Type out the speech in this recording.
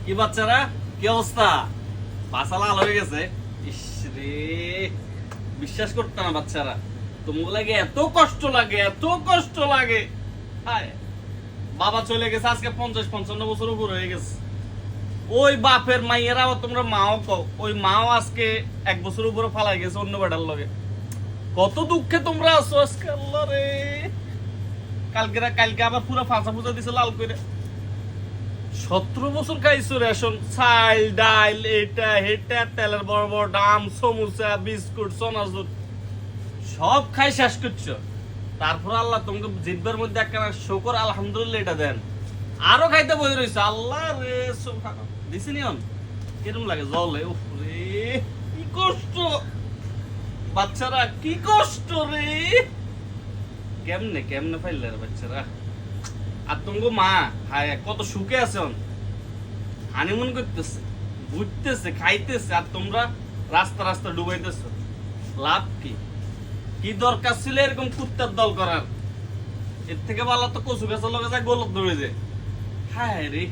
কি বাচ্চারা, কি অবস্থা? পাছা লাল হয়ে গেছে। ইস রে, বিশ্বাস করতে না বাচ্চারা, তোমাকে লাগে এত কষ্ট লাগে, এত কষ্ট লাগে। হায়, বাবা চলে গেছে আজকে 50-55 বছর উপর হয়ে গেছে। ওই বাপের মাইয়েরা তোমরা মাও কও, ওই মাও আজকে 1 বছর উপরে ফালাই গেছে অন্য বেটার লগে। কত দুঃখে তোমরা আছো আজকে, আল্লাহ রে। কালকে আবার পুরো ফাঁসা ফুসা দিছে লাল করে। 17 বছর খাইছো রেশন, চাল ডাল এটা হেটা, তেলের বড় বড় দাম, সমুচা বিস্কুট চনাচুর সব খাই শেষ করছো। তারপর আল্লাহ তোমাকে জিব্বার মধ্যে একখানা শুকর আলহামদুলিল্লাহ এটা দেন, আরো খাইতে বই রয়েছে। আল্লাহ রে দিছি নিয়ন কিরম লাগে জলে। উফ রে, কি কষ্ট বাচ্চারা, কি কষ্ট রে। কেমনে কেমনে ফাইলে রে বাচ্চারা। আর তোমাকে মা হায় কত সুখে আছে, হানিমুন করতেছে, ঘুরতেছে, খাইতেছে, আর তোমরা রাস্তা রাস্তা ডুবাইতেছ। লাভ কি? কি দরকার ছিল এরকম কুত্তার দল করার? এর থেকে ভালো তো কচু গাছের লগে যায় গোলক ধরে যায়। হায় রে।